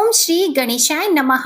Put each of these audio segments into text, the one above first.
ओम श्री गणेशाय नमः।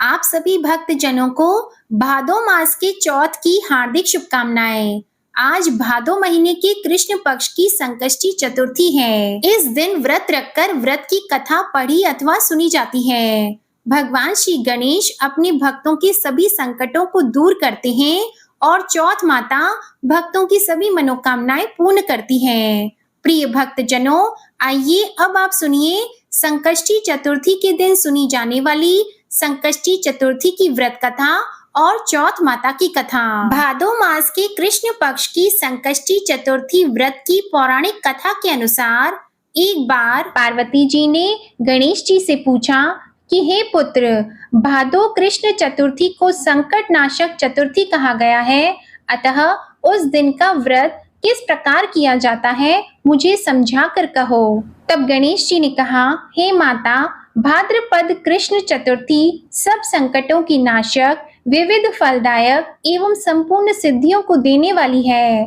आप सभी भक्त जनों को भादो मास के चौथ की हार्दिक शुभकामनाएं। आज भादो महीने के कृष्ण पक्ष की संकष्टी चतुर्थी है। इस दिन व्रत रखकर व्रत की कथा पढ़ी अथवा सुनी जाती है। भगवान श्री गणेश अपने भक्तों के सभी संकटों को दूर करते हैं और चौथ माता भक्तों की सभी मनोकामनाएं पूर्ण करती है। प्रिय भक्त जनों, आइए अब आप सुनिए संकष्टी चतुर्थी के दिन सुनी जाने वाली संकष्टी चतुर्थी की व्रत कथा और चौथ माता की कथा। भादो मास के कृष्ण पक्ष की संकष्टी चतुर्थी व्रत की पौराणिक कथा के अनुसार एक बार पार्वती जी ने गणेश जी से पूछा कि हे पुत्र, भादो कृष्ण चतुर्थी को संकट नाशक चतुर्थी कहा गया है, अतः उस दिन का व्रत किस प्रकार किया जाता है मुझे समझा कर कहो। तब गणेश जी ने कहा, हे माता, भाद्रपद कृष्ण चतुर्थी सब संकटों की नाशक, विविध फलदायक एवं संपूर्ण सिद्धियों को देने वाली है।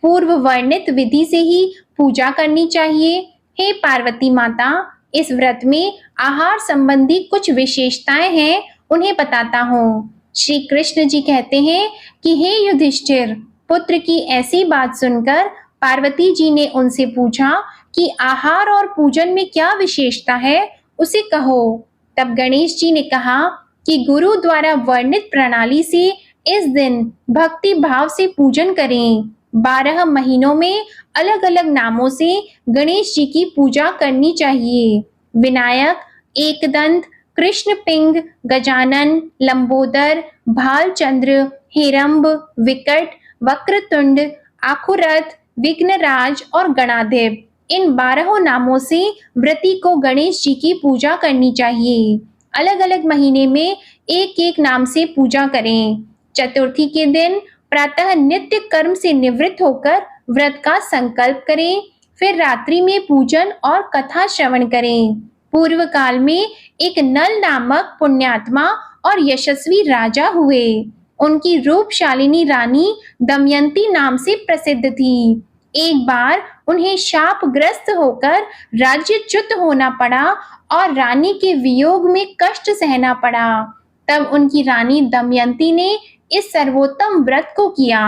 पूर्व वर्णित विधि से ही पूजा करनी चाहिए। हे पार्वती माता, इस व्रत में आहार संबंधी कुछ विशेषताएं हैं, उन्हें बताता हूँ। श्री कृष्ण जी कहते हैं कि हे युधिष्ठिर, पुत्र की ऐसी बात सुनकर पार्वती जी ने उनसे पूछा कि आहार और पूजन में क्या विशेषता है, उसे कहो। तब गणेश जी ने कहा कि गुरु द्वारा वर्णित प्रणाली से इस दिन भक्ति भाव से पूजन करें। 12 महीनों में अलग अलग नामों से गणेश जी की पूजा करनी चाहिए। विनायक, एकदंत, कृष्ण पिंग, गजानन, लंबोदर, भालचंद्र, हेरंब, विकट, वक्रतुंड, आखुरथ, विघ्नराज और गणाधिप, इन 12 नामों से व्रती को गणेश जी की पूजा करनी चाहिए। अलग अलग महीने में एक एक नाम से पूजा करें। चतुर्थी के दिन प्रातः नित्य कर्म से निवृत्त होकर व्रत का संकल्प करें, फिर रात्रि में पूजन और कथा श्रवण करें। पूर्व काल में एक नल नामक पुण्यात्मा और यशस्वी राजा हुए। उनकी रूपशालिनी रानी दमयंती नाम से प्रसिद्ध थी। एक बार उन्हें शापग्रस्त होकर राज्यच्युत होना पड़ा और रानी के वियोग में कष्ट सहना पड़ा। तब उनकी रानी दमयंती ने इस सर्वोत्तम व्रत को किया।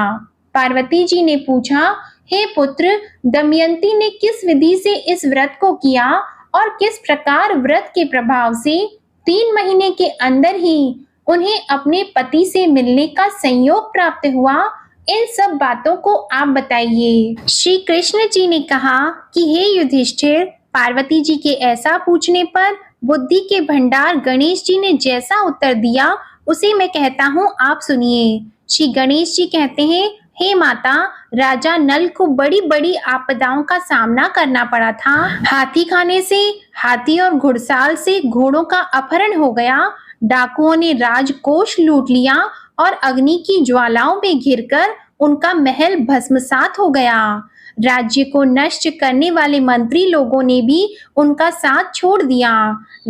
पार्वती जी ने पूछा, हे पुत्र, दमयंती ने किस विधि से इस व्रत को किया और किस प्रकार व्रत के प्रभाव से 3 महीने के अंदर ही उन्हें अपने पति से मिलने का संयोग प्राप्त हुआ, इन सब बातों को आप बताइए। श्री कृष्ण जी ने कहा कि हे युधिष्ठिर, पार्वती जी के ऐसा पूछने पर बुद्धि के भंडार गणेश जी ने जैसा उत्तर दिया उसे मैं कहता हूँ, आप सुनिए। श्री गणेश जी कहते हैं, हे माता, राजा नल को बड़ी बड़ी आपदाओं का सामना करना पड़ा था। हाथी खाने से, हाथी और घुड़साल से घोड़ों का अपहरण हो गया। डाकुओं ने राजकोष लूट लिया और अग्नि की ज्वालाओं में घिरकर उनका महल भस्मसात हो गया। राज्य को नष्ट करने वाले मंत्री लोगों ने भी उनका साथ छोड़ दिया।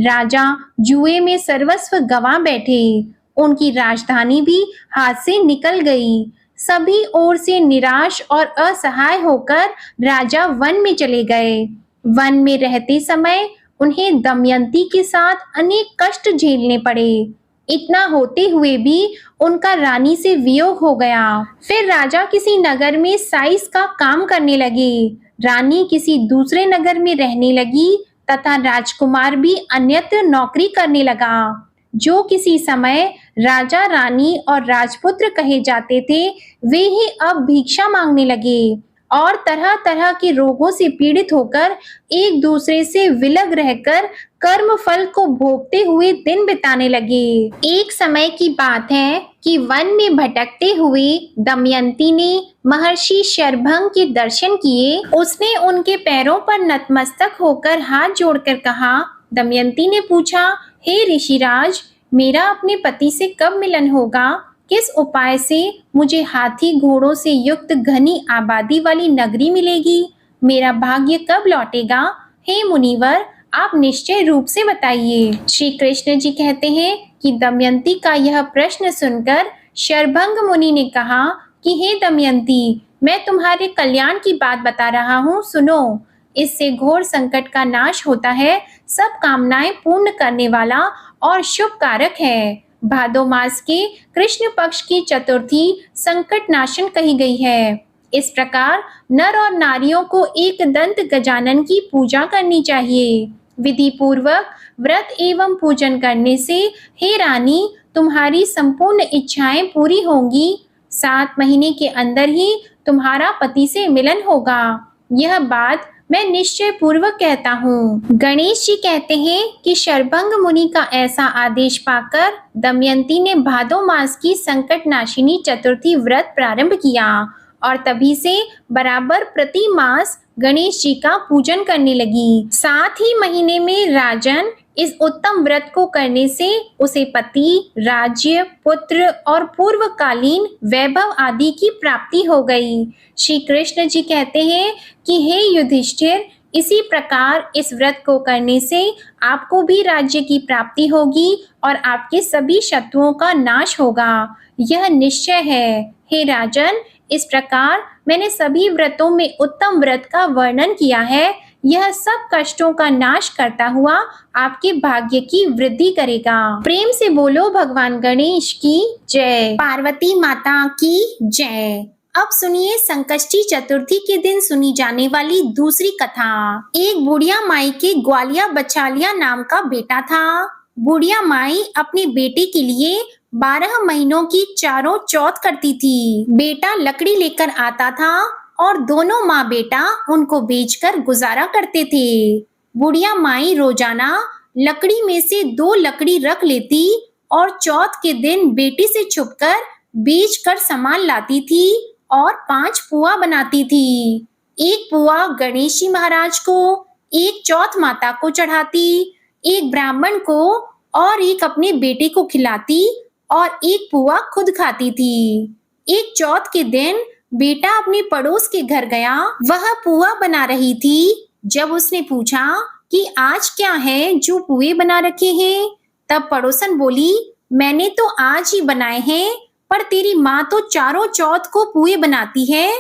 राजा जुए में सर्वस्व गंवा बैठे। उनकी राजधानी भी हाथ से निकल गई। सभी ओर से निराश और असहाय होकर राजा वन में चले गए। वन में रहते समय उन्हें दमयंती के साथ अनेक कष्ट झेलने पड़े। इतना होते हुए भी उनका रानी से वियोग हो गया। फिर राजा किसी नगर में साइस का काम करने लगे, रानी किसी दूसरे नगर में रहने लगी तथा राजकुमार भी अन्यत्र नौकरी करने लगा। जो किसी समय राजा, रानी और राजपुत्र कहे जाते थे, वे ही अब भिक्षा मांगने लगे और तरह तरह के रोगों से पीड़ित होकर एक दूसरे से विलग रहकर कर्म फल को भोगते हुए दिन बिताने लगे। एक समय की बात है कि वन में भटकते हुए दमयंती ने महर्षि शरभंग के दर्शन किए। उसने उनके पैरों पर नतमस्तक होकर हाथ जोड़कर कहा। दमयंती ने पूछा, हे ऋषिराज, मेरा अपने पति से कब मिलन होगा? किस उपाय से मुझे हाथी घोड़ों से युक्त घनी आबादी वाली नगरी मिलेगी? मेरा भाग्य कब लौटेगा? हे मुनिवर, आप निश्चय रूप से बताइए। श्री कृष्ण जी कहते हैं कि दमयंती का यह प्रश्न सुनकर शरभंग मुनि ने कहा कि हे दमयंती, मैं तुम्हारे कल्याण की बात बता रहा हूँ, सुनो। इससे घोर संकट का नाश होता है, सब कामनाएं पूर्ण करने वाला और शुभ कारक है। भादो मास के कृष्ण पक्ष की चतुर्थी संकट नाशन कही गई है। इस प्रकार नर और नारियों को एक दंत गजानन की पूजा करनी चाहिए। विधि पूर्वक व्रत एवं पूजन करने से हे रानी, तुम्हारी संपूर्ण इच्छाएं पूरी होंगी। 7 महीने के अंदर ही तुम्हारा पति से मिलन होगा। यह बात मैं निश्चय पूर्वक कहता हूँ। गणेश जी कहते हैं कि शरभंग मुनि का ऐसा आदेश पाकर दमयंती ने भादो मास की संकट नाशिनी चतुर्थी व्रत प्रारंभ किया और तभी से बराबर प्रति मास गणेश जी का पूजन करने लगी। 7 ही महीने में राजन इस उत्तम व्रत को करने से उसे पति, राज्य, पुत्र और पूर्वकालीन वैभव आदि की प्राप्ति हो गई। श्री कृष्ण जी कहते हैं कि हे युधिष्ठिर, इसी प्रकार इस व्रत को करने से आपको भी राज्य की प्राप्ति होगी और आपके सभी शत्रुओं का नाश होगा। यह निश्चय है। हे राजन, इस प्रकार मैंने सभी व्रतों में उत्तम व्रत का वर्णन किया है। यह सब कष्टों का नाश करता हुआ आपके भाग्य की वृद्धि करेगा। प्रेम से बोलो भगवान गणेश की जय। पार्वती माता की जय। अब सुनिए संकष्टी चतुर्थी के दिन सुनी जाने वाली दूसरी कथा। एक बुढ़िया माई के ग्वालिया बछालिया नाम का बेटा था। बुढ़िया माई अपने बेटे के लिए 12 महीनों की चारों चौथ करती थी। बेटा लकड़ी लेकर आता था और दोनों माँ बेटा उनको बेचकर गुजारा करते थे। बुढ़िया माई रोजाना लकड़ी में से 2 लकड़ी रख लेती और चौथ के दिन बेटी से छुपकर बेचकर सामान लाती थी और 5 पुआ बनाती थी। एक पुआ गणेश जी महाराज को, एक चौथ माता को चढ़ाती, एक ब्राह्मण को और एक अपने बेटे को खिलाती और एक पुआ खुद खाती थी। एक चौथ के दिन बेटा अपने पड़ोस के घर गया। वह पुआ बना रही थी। जब उसने पूछा कि आज क्या है जो पुए बना रखे हैं, तब पड़ोसन बोली, मैंने तो आज ही बनाए हैं, पर तेरी माँ तो चारों चौथ को पुए बनाती है।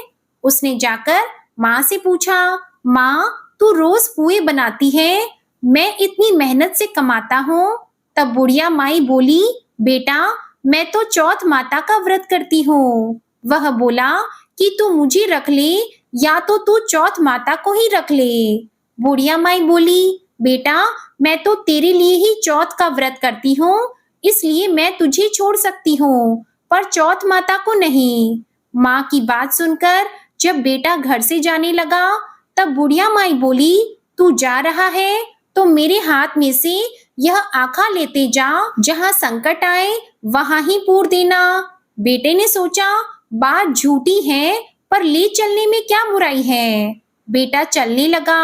उसने जाकर माँ से पूछा, माँ तू रोज पुए बनाती है, मैं इतनी मेहनत से कमाता हूँ। तब बुढ़िया माई बोली, बेटा मैं तो चौथ माता का व्रत करती हूँ। वह बोला कि तू मुझे रख ले या तो तू चौथ माता को ही रख ले। बुढ़िया माई बोली, बेटा मैं तो तेरे लिए ही चौथ का व्रत करती हूँ, इसलिए मैं तुझे छोड़ सकती हूँ, पर चौथ माता को नहीं। माँ की बात सुनकर जब बेटा घर से जाने लगा, तब बुढ़िया माई बोली, तू जा रहा है तो मेरे हाथ में से यह आखा लेते जा, जहाँ संकट आए वहां ही पूर देना। बेटे ने सोचा, बात झूठी है पर ले चलने में क्या बुराई है। बेटा चलने लगा।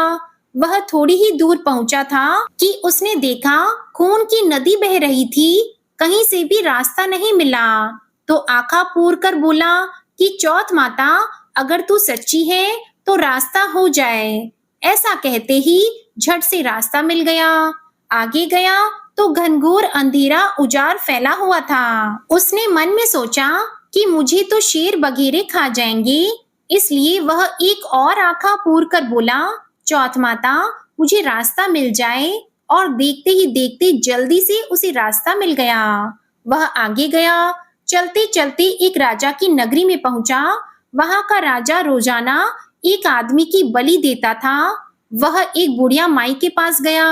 वह थोड़ी ही दूर पहुंचा था कि उसने देखा खून की नदी बह रही थी। कहीं से भी रास्ता नहीं मिला तो आखा पूर कर बोला कि चौथ माता अगर तू सच्ची है तो रास्ता हो जाए। ऐसा कहते ही झट से रास्ता मिल गया। आगे गया तो घनघोर अंधेरा उजाड़ फैला हुआ था। उसने मन में सोचा कि मुझे तो शेर बघेरे खा जाएंगे, इसलिए वह एक और आखा पूर कर बोला, चौथ माता मुझे रास्ता मिल जाए। और देखते ही देखते जल्दी से उसे रास्ता मिल गया। वह आगे गया। चलते चलते एक राजा की नगरी में पहुंचा। वहां का राजा रोजाना एक आदमी की बलि देता था। वह एक बुढ़िया माई के पास गया।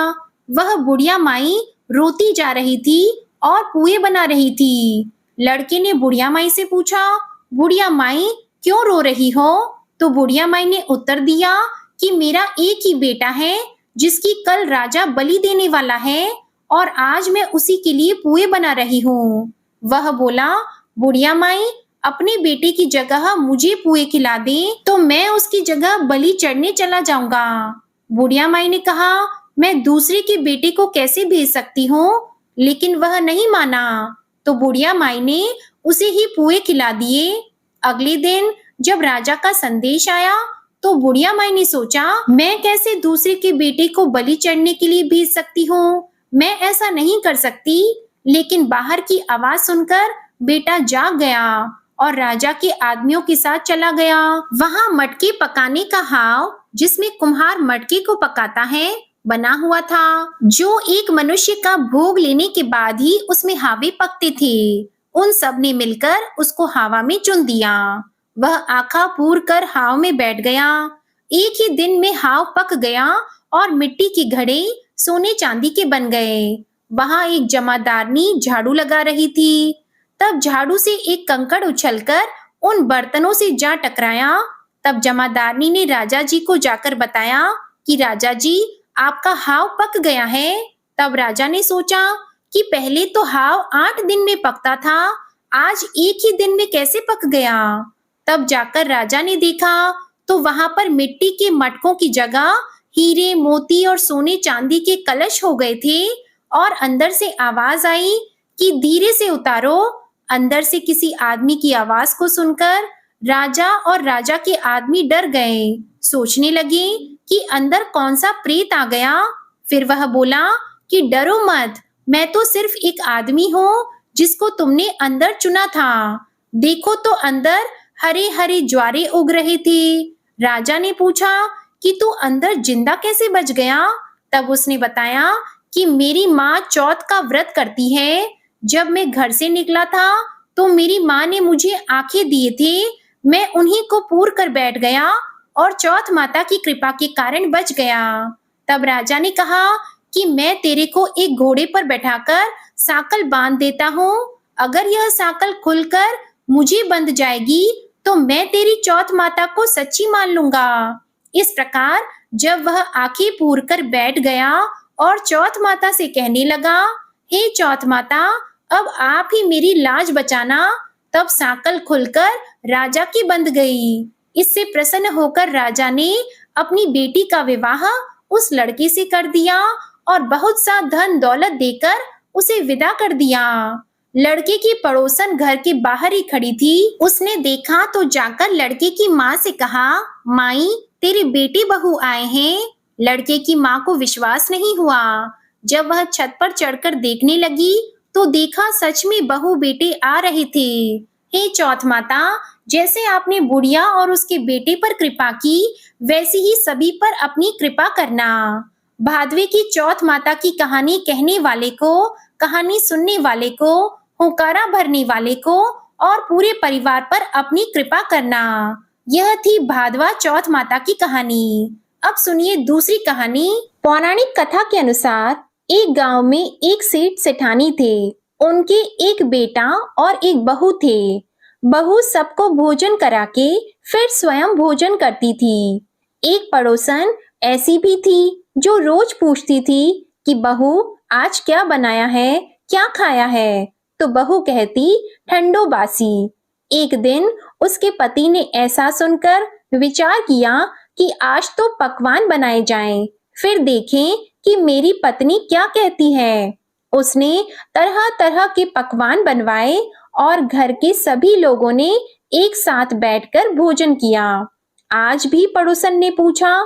वह बुढ़िया माई रोती जा रही थी और पुए बना रही थी। लड़के ने बुढ़िया माई से पूछा, बुढ़िया माई क्यों रो रही हो? तो बुढ़िया माई ने उत्तर दिया कि मेरा एक ही बेटा है जिसकी कल राजा बलि देने वाला है और आज मैं उसी के लिए पुए बना रही हूँ। वह बोला, बुढ़िया माई अपने बेटे की जगह मुझे पुए खिला दे तो मैं उसकी जगह बलि चढ़ने चला जाऊंगा। बुढ़िया माई ने कहा, मैं दूसरे के बेटे को कैसे भेज सकती हूँ, लेकिन वह नहीं माना। तो बुढ़िया माई ने उसे ही पुए खिला दिए। अगले दिन जब राजा का संदेश आया तो बुढ़िया माई ने सोचा, मैं कैसे दूसरे के बेटे को बलि चढ़ने के लिए भेज सकती हूँ, मैं ऐसा नहीं कर सकती। लेकिन बाहर की आवाज सुनकर बेटा जाग गया और राजा के आदमियों के साथ चला गया। वहां मटके पकाने का हाव, जिसमें कुम्हार मटके को पकाता है, बना हुआ था, जो एक मनुष्य का भोग लेने के बाद ही उसमें हावे पकते थे। उन सब ने मिलकर उसको हवा में चुन दिया। वह आखा पूर कर हाव में बैठ गया। एक ही दिन में हाव पक गया और मिट्टी के घड़े सोने चांदी के बन गए। वहां एक जमादारनी झाड़ू लगा रही थी। तब झाड़ू से एक कंकड़ उछलकर उन बर्तनों से जा टकराया। तब जमादारनी ने राजा जी को जाकर बताया कि राजा जी, आपका हाव पक गया है। तब राजा ने सोचा कि पहले तो हाव 8 दिन में पकता था, आज एक ही दिन में कैसे पक गया। तब जाकर राजा ने देखा तो वहां पर मिट्टी के मटकों की जगह हीरे, मोती और सोने चांदी के कलश हो गए थे। और अंदर से आवाज आई कि धीरे से उतारो। अंदर से किसी आदमी की आवाज को सुनकर राजा और राजा के आदमी डर गए। सोचने लगे कि अंदर कौन सा प्रेत आ गया। फिर वह बोला कि डरो मत, मैं तो सिर्फ एक आदमी हूँ जिसको तुमने अंदर चुना था। देखो तो अंदर हरे हरे ज्वारे उग रहे थे। राजा ने पूछा कि तू अंदर जिंदा कैसे बच गया। तब उसने बताया कि मेरी माँ चौथ का व्रत करती है। जब मैं घर से निकला था तो मेरी माँ ने मुझे आंखें दिए थे, मैं उन्हीं को पूर कर बैठ गया और चौथ माता की कृपा के कारण बच गया। तब राजा ने कहा कि मैं तेरे को एक घोड़े पर बैठाकर साकल बांध देता हूँ। अगर यह साकल खुलकर मुझे बंध जाएगी तो मैं तेरी चौथ माता को सच्ची मान लूंगा। इस प्रकार जब वह आंखें पूर कर बैठ गया और चौथ माता से कहने लगा, हे चौथ माता, अब आप ही मेरी लाज बचाना। तब साकल खुलकर राजा की बंध गई। इससे प्रसन्न होकर राजा ने अपनी बेटी का विवाह उस लड़के से कर दिया और बहुत सा धन दौलत देकर उसे विदा कर दिया। लड़के की पड़ोसन घर के बाहर ही खड़ी थी। उसने देखा तो जाकर लड़के की माँ से कहा, माई, तेरे बेटी बहू आए हैं। लड़के की माँ को विश्वास नहीं हुआ। जब वह छत पर चढ़कर देखने लगी तो देखा सच में बहू बेटे आ रहे थे। हे चौथ माता, जैसे आपने बुढ़िया और उसके बेटे पर कृपा की, वैसी ही सभी पर अपनी कृपा करना। भादवे की चौथ माता की कहानी कहने वाले को, कहानी सुनने वाले को, हुंकारा भरने वाले को और पूरे परिवार पर अपनी कृपा करना। यह थी भादवा चौथ माता की कहानी। अब सुनिए दूसरी कहानी। पौराणिक कथा के अनुसार एक गांव में एक सेठ सेठानी थे। उनके एक बेटा और एक बहू थे। बहू सबको भोजन करा के फिर स्वयं भोजन करती थी। एक पड़ोसन ऐसी भी थी जो रोज पूछती थी कि बहू, आज क्या बनाया है, क्या खाया है। तो बहू कहती, ठंडो बासी। एक दिन उसके पति ने ऐसा सुनकर विचार किया कि आज तो पकवान बनाए जाएं, फिर देखें कि मेरी पत्नी क्या कहती है। उसने तरह तरह के पकवान बनवाए और घर के सभी लोगों ने एक साथ बैठकर भोजन किया। आज भी पड़ोसन ने पूछा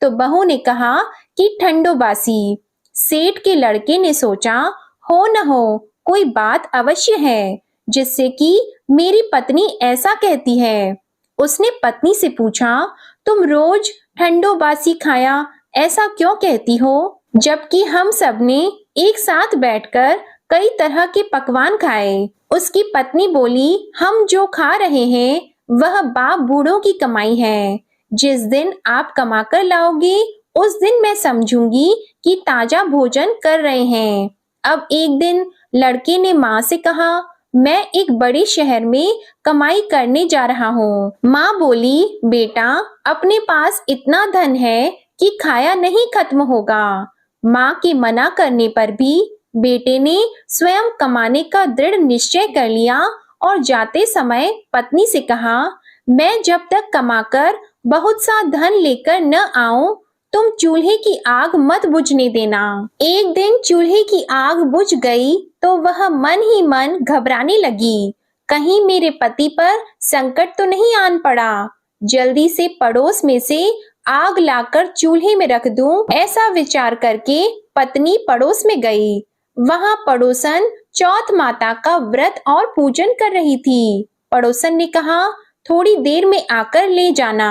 तो बहू ने कहा कि ठंडो बासी। सेठ के लड़के ने सोचा, हो न हो कोई बात अवश्य है जिससे कि मेरी पत्नी ऐसा कहती है। उसने पत्नी से पूछा, तुम रोज ठंडो बासी खाया ऐसा क्यों कहती हो, जबकि हम सबने एक साथ बैठकर कई तरह के पकवान खाए। उसकी पत्नी बोली, हम जो खा रहे हैं वह बाप बूढ़ों की कमाई है। जिस दिन आप कमा कर लाओगे उस दिन मैं समझूंगी कि ताजा भोजन कर रहे हैं। अब एक दिन लड़के ने माँ से कहा, मैं एक बड़े शहर में कमाई करने जा रहा हूँ। माँ बोली, बेटा, अपने पास इतना धन है कि खाया नहीं खत्म होगा। माँ के मना करने पर भी बेटे ने स्वयं कमाने का दृढ़ निश्चय कर लिया और जाते समय पत्नी से कहा, मैं जब तक कमाकर बहुत सा धन लेकर न आऊं, तुम चूल्हे की आग मत बुझने देना। एक दिन चूल्हे की आग बुझ गई तो वह मन ही मन घबराने लगी, कहीं मेरे पति पर संकट तो नहीं आन पड़ा। जल्दी से पड़ोस में से आग लाकर चूल्हे में रख दूं, ऐसा विचार करके पत्नी पड़ोस में गई। वहां पड़ोसन चौथ माता का व्रत और पूजन कर रही थी। पड़ोसन ने कहा, थोड़ी देर में आकर ले जाना।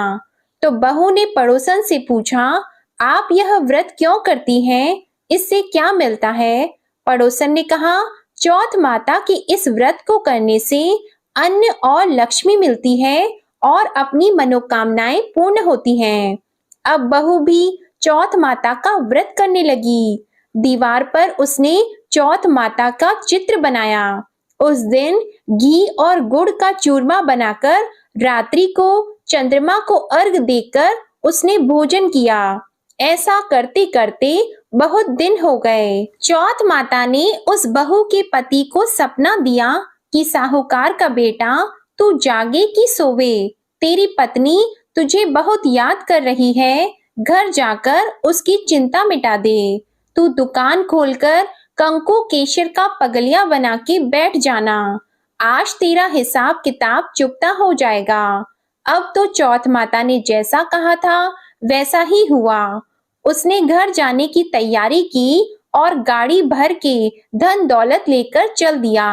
तो बहू ने पड़ोसन से पूछा, आप यह व्रत क्यों करती हैं? इससे क्या मिलता है? पड़ोसन ने कहा, चौथ माता के इस व्रत को करने से अन्न और लक्ष्मी मिलती है और अपनी मनोकामनाएं पूर्ण होती हैं। अब बहू भी चौथ माता का व्रत करने लगी। दीवार पर उसने चौथ माता का चित्र बनाया। उस दिन घी और गुड़ का चूरमा बनाकर रात्रि को चंद्रमा को अर्घ देकर उसने भोजन किया। ऐसा करते करते बहुत दिन हो गए। चौथ माता ने उस बहू के पति को सपना दिया कि साहूकार का बेटा, तू जागे कि सोवे, तेरी पत्नी तुझे बहुत याद कर रही है, घर जाकर उसकी चिंता मिटा दे। तू दुकान खोलकर कंकु केशर का पगलिया बना के बैठ जाना। आज तेरा हिसाब किताब चुकता हो जाएगा। अब तो चौथ माता ने जैसा कहा था वैसा ही हुआ। उसने घर जाने की तैयारी की और गाड़ी भर के धन दौलत लेकर चल दिया।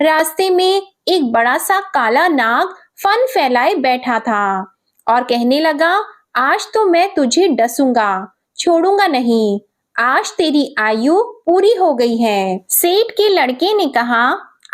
रास्ते में एक बड़ा सा काला नाग फन फैलाए बैठा था और कहने लगा, आज तो मैं तुझे डसूंगा, छोड़ूंगा नहीं। आज तेरी आयु पूरी हो गई है। सेठ के लड़के ने कहा,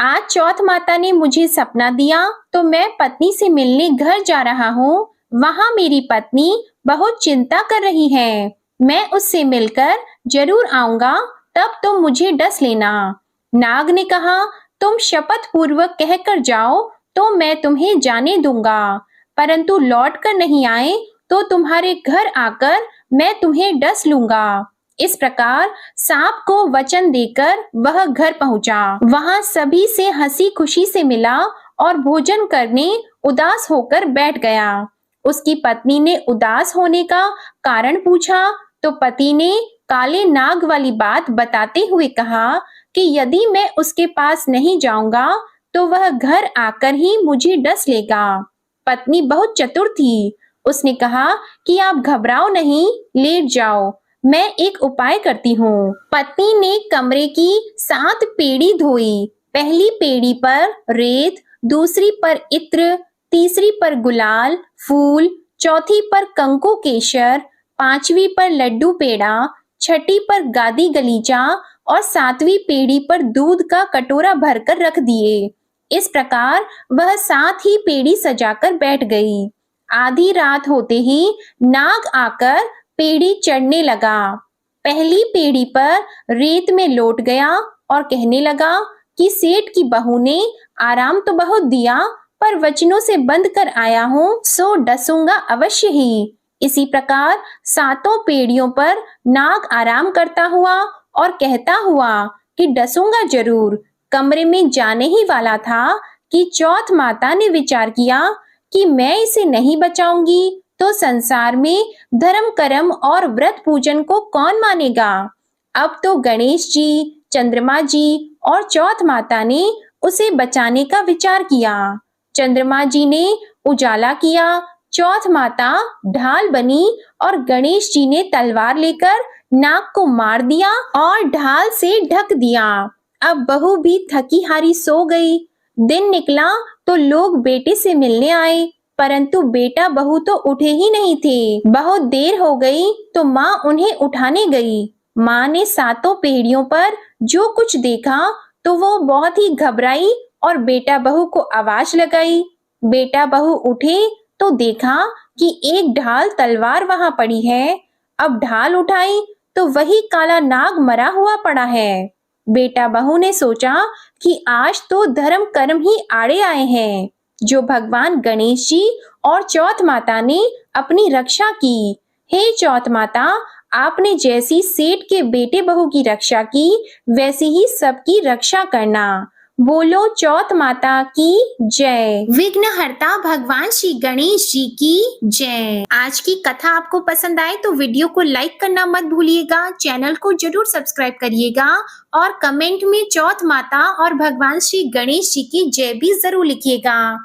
आज चौथ माता ने मुझे सपना दिया तो मैं पत्नी से मिलने घर जा रहा हूँ। वहाँ मेरी पत्नी बहुत चिंता कर रही है। मैं उससे मिलकर जरूर आऊंगा, तब तुम मुझे डस लेना। नाग ने कहा, तुम शपथ पूर्वक कहकर जाओ तो मैं तुम्हें जाने दूंगा, परंतु लौट कर नहीं आए तो तुम्हारे घर आकर मैं तुम्हें डस लूंगा। इस प्रकार सांप को वचन देकर वह घर पहुंचा। वहां सभी से हंसी खुशी से मिला और भोजन करने उदास होकर बैठ गया। उसकी पत्नी ने उदास होने का कारण पूछा तो पति ने काले नाग वाली बात बताते हुए कहा कि यदि मैं उसके पास नहीं जाऊंगा तो वह घर आकर ही मुझे डस लेगा। पत्नी बहुत चतुर थी। उसने कहा कि आप घबराओ नहीं, लेट जाओ, मैं एक उपाय करती हूँ। पत्नी ने कमरे की 7 पेड़ी धोई। पहली पेड़ी पर रेत, दूसरी पर इत्र, तीसरी पर गुलाल फूल, चौथी पर कंकु केशर, 5वीं पर लड्डू पेड़ा, छठी पर गादी गलीचा और 7वीं पेड़ी पर दूध का कटोरा भरकर रख दिए। इस प्रकार वह 7 ही पेड़ी सजाकर बैठ गई। आधी रात होते ही नाग आकर पेड़ी चढ़ने लगा। पहली पेड़ी पर रेत में लौट गया और कहने लगा कि सेठ की बहू ने आराम तो बहुत दिया, पर वचनों से बंध कर आया हूँ, सो डसूंगा अवश्य ही। इसी प्रकार 7 पेड़ियों पर नाग आराम करता हुआ और कहता हुआ कि डसूंगा जरूर, कमरे में जाने ही वाला था कि चौथ माता ने विचार किया कि मैं इसे नहीं बचाऊंगी तो संसार में धर्म कर्म और व्रत पूजन को कौन मानेगा। अब तो गणेश जी, चंद्रमा जी और चौथ माता ने उसे बचाने का विचार किया। चंद्रमा जी ने उजाला किया, चौथ माता ढाल बनी और गणेश जी ने तलवार लेकर नाग को मार दिया और ढाल से ढक दिया। अब बहू भी थकी हारी सो गई। दिन निकला तो लोग बेटे से मिलने आए, परंतु बेटा बहू तो उठे ही नहीं थे। बहुत देर हो गई तो माँ उन्हें उठाने गई। माँ ने 7 पेड़ियों पर जो कुछ देखा तो वो बहुत ही घबराई और बेटा बहू को आवाज लगाई। बेटा बहू उठे तो देखा कि एक ढाल तलवार वहां पड़ी है। अब ढाल उठाई तो वही काला नाग मरा हुआ पड़ा है। बेटा बहू ने सोचा कि आज तो धर्म कर्म ही आड़े आए हैं, जो भगवान गणेश जी और चौथ माता ने अपनी रक्षा की। हे चौथ माता, आपने जैसी सेठ के बेटे बहू की रक्षा की, वैसी ही सबकी रक्षा करना। बोलो चौथ माता की जय। विघ्नहर्ता भगवान श्री गणेश जी की जय। आज की कथा आपको पसंद आए तो वीडियो को लाइक करना मत भूलिएगा, चैनल को जरूर सब्सक्राइब करिएगा और कमेंट में चौथ माता और भगवान श्री गणेश जी की जय भी जरूर लिखिएगा।